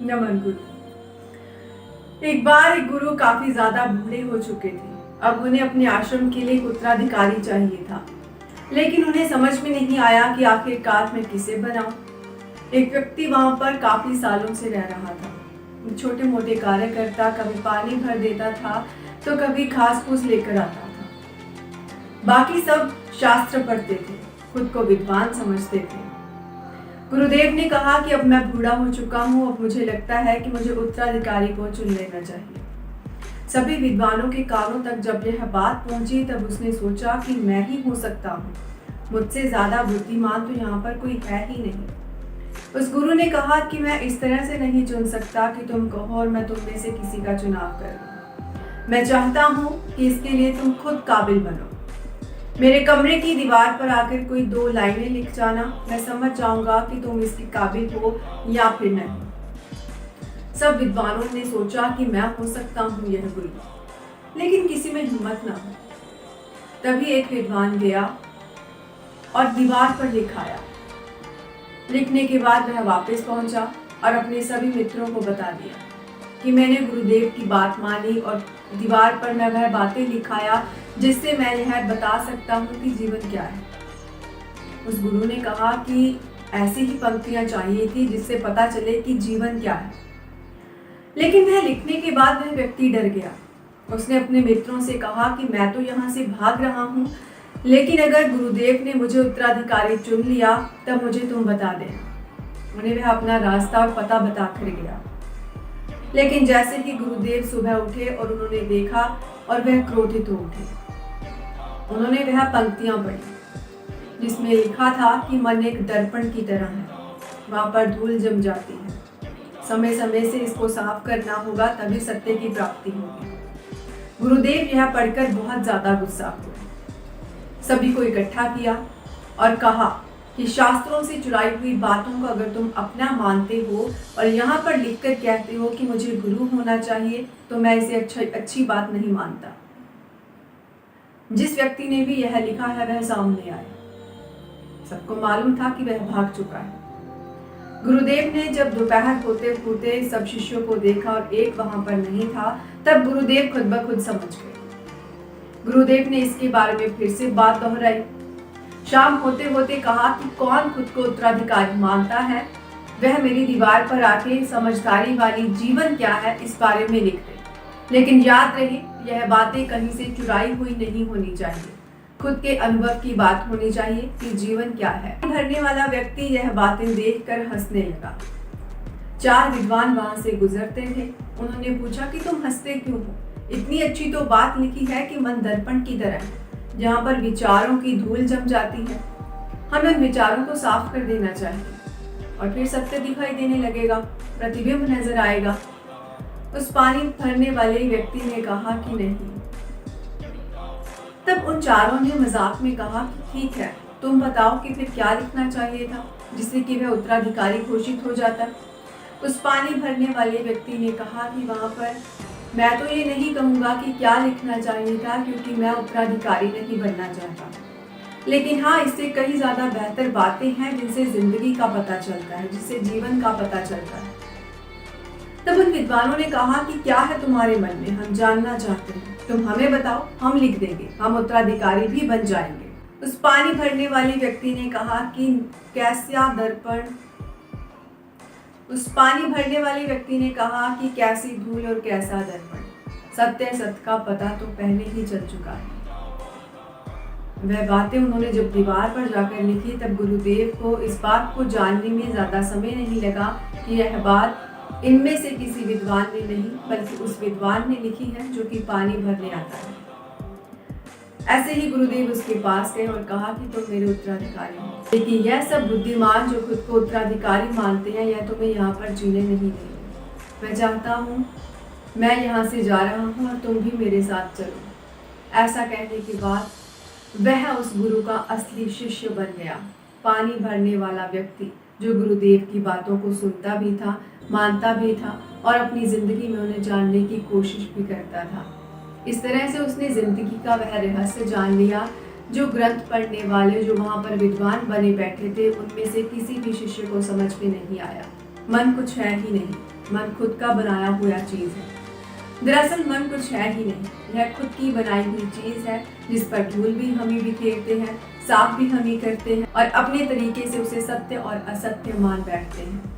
नमन गुरु। एक बार एक गुरु काफी ज्यादा बूढ़े हो चुके थे। अब उन्हें अपने आश्रम के लिए एक उत्तराधिकारी चाहिए था, लेकिन उन्हें समझ में नहीं आया कि आखिरकार मैं किसे बनाऊं। एक व्यक्ति वहां पर काफी सालों से रह रहा था। छोटे मोटे कार्य करता, कभी पानी भर देता था तो कभी घास फूस लेकर आता था। बाकी सब शास्त्र पढ़ते थे, खुद को विद्वान समझते थे। गुरुदेव ने कहा कि अब मैं बूढ़ा हो चुका हूँ, अब मुझे लगता है कि मुझे उत्तराधिकारी को चुन लेना चाहिए। सभी विद्वानों के कानों तक जब यह बात पहुंची तब उसने सोचा कि मैं ही हो सकता हूँ, मुझसे ज्यादा बुद्धिमान तो यहाँ पर कोई है ही नहीं। उस गुरु ने कहा कि मैं इस तरह से नहीं चुन सकता कि तुम कहो और मैं तुम में से किसी का चुनाव कर लूं। मैं चाहता हूँ कि इसके लिए तुम खुद काबिल बनो। मेरे कमरे की दीवार पर आकर कोई 2 लाइनें लिख जाना, मैं समझ जाऊंगा कि तुम इसके काबिल हो या फिर नहीं। सब विद्वानों ने सोचा कि मैं हो सकता हूँ यह गुरु, लेकिन किसी में हिम्मत ना हो। तभी एक विद्वान गया और दीवार पर लिखाया। लिखने के बाद वह वापस पहुंचा और अपने सभी मित्रों को बता दिया कि मैंने गुरुदेव की बात मानी और दीवार पर मैं वह बातें लिखाया जिससे मैं यह बता सकता हूँ कि जीवन क्या है। उस गुरु ने कहा कि ऐसी ही पंक्तियां चाहिए थी जिससे पता चले कि जीवन क्या है। लेकिन वह लिखने के बाद वह व्यक्ति डर गया। उसने अपने मित्रों से कहा कि मैं तो यहाँ से भाग रहा हूँ, लेकिन अगर गुरुदेव ने मुझे उत्तराधिकारी चुन लिया तब मुझे तुम बता देना। उन्हें वह अपना रास्ता और पता बता कर गया। लेकिन जैसे ही गुरुदेव सुबह उठे और उन्होंने देखा और वह क्रोधित हो उठे। उन्होंने वह पंक्तियां पढ़ी जिसमें लिखा था कि मन एक दर्पण की तरह है, वहां पर धूल जम जाती है, समय समय से इसको साफ करना होगा, तभी सत्य की प्राप्ति होगी। गुरुदेव यह पढ़कर बहुत ज्यादा गुस्सा हुए। सभी को इकट्ठा किया और कहा कि शास्त्रों से चुराई हुई बातों को अगर तुम अपना मानते हो और यहाँ पर लिखकर कहते हो कि मुझे गुरु होना चाहिए, तो मैं इसे अच्छी बात नहीं मानता। जिस व्यक्ति ने भी यह लिखा है वह सामने आए। सबको मालूम था कि वह भाग चुका है। गुरुदेव ने जब दोपहर होते होते सब शिष्यों को देखा और एक वहां पर नहीं था, तब गुरुदेव खुद ब खुद समझ गए। गुरुदेव ने इसके बारे में फिर से बात दोहराई। शाम होते होते कहा कि कौन खुद को उत्तराधिकारी मानता है वह मेरी दीवार पर आके समझदारी वाली जीवन क्या है इस बारे में लिख दे। लेकिन याद रहे, यह बातें कहीं से चुराई हुई नहीं होनी चाहिए, खुद के अनुभव की बात होनी चाहिए कि जीवन क्या है। भरने वाला व्यक्ति यह बातें देखकर हंसने लगा। 4 विद्वान वहां से गुजरते थे। उन्होंने पूछा कि तुम हंसते क्यों हो? इतनी अच्छी तो बात लिखी है कि मन दर्पण की तरह है, जहाँ पर विचारों की धूल जम जाती है। हमें उन विचारों को साफ कर देना चाहिए और फिर सत्य दिखाई देने लगेगा, प्रतिबिंब नजर आएगा। उस पानी भरने वाले व्यक्ति ने कहा कि नहीं। तब उन चारों ने मजाक में कहा कि ठीक है, तुम बताओ कि फिर क्या लिखना चाहिए था जिससे कि वह उत्तराधिकारी घोषित हो जाता। उस पानी भरने वाले व्यक्ति ने कहा कि वहां पर मैं तो ये नहीं कहूँगा कि क्या लिखना चाहिए था, क्योंकि मैं उत्तराधिकारी नहीं बनना चाहता, लेकिन हाँ, इससे कई ज्यादा बेहतर बातें हैं जिनसे जिंदगी का पता चलता है, जिससे जीवन का पता चलता है। तब उन विद्वानों ने कहा कि क्या है तुम्हारे मन में, हम जानना चाहते हैं, तुम हमें बताओ, हम लिख देंगे, हम उत्तराधिकारी भी बन जाएंगे। उस पानी भरने वाले व्यक्ति ने कहा कि कैसा दर्पण। उस पानी भरने वाले व्यक्ति ने कहा कि कैसी धूल और कैसा दर्पण, सत्य सत्य का पता तो पहले ही चल चुका है। वह बातें उन्होंने जब दीवार पर जाकर लिखी तब गुरुदेव को इस बात को जानने में ज्यादा समय नहीं लगा कि यह बात इनमें से किसी विद्वान ने नहीं बल्कि उस विद्वान ने लिखी है जो कि पानी भरने आता है। ऐसे ही गुरुदेव उसके पास गए और कहा कि तुम मेरे उत्तराधिकारी हो, लेकिन यह सब बुद्धिमान जो खुद को उत्तराधिकारी मानते हैं यह तुम्हें यहाँ पर जीने नहीं देंगे। मैं चाहता हूँ मैं यहाँ से जा रहा हूँ और तुम भी मेरे साथ चलो। ऐसा कहने के बाद वह उस गुरु का असली शिष्य बन गया। पानी भरने वाला व्यक्ति जो गुरुदेव की बातों को सुनता भी था, मानता भी था और अपनी जिंदगी में उन्हें जानने की कोशिश भी करता था। इस तरह से उसने जिंदगी का वह रहस्य जान लिया जो ग्रंथ पढ़ने वाले जो वहां पर विद्वान बने बैठे थे उनमें से किसी भी शिष्य को समझ में नहीं आया। मन कुछ है ही नहीं, मन खुद का बनाया हुआ चीज है। दरअसल मन कुछ है ही नहीं, यह खुद की बनाई हुई चीज है जिस पर धूल भी हम ही बिखेरते हैं, साफ भी हम ही करते हैं और अपने तरीके से उसे सत्य और असत्य मान बैठते हैं।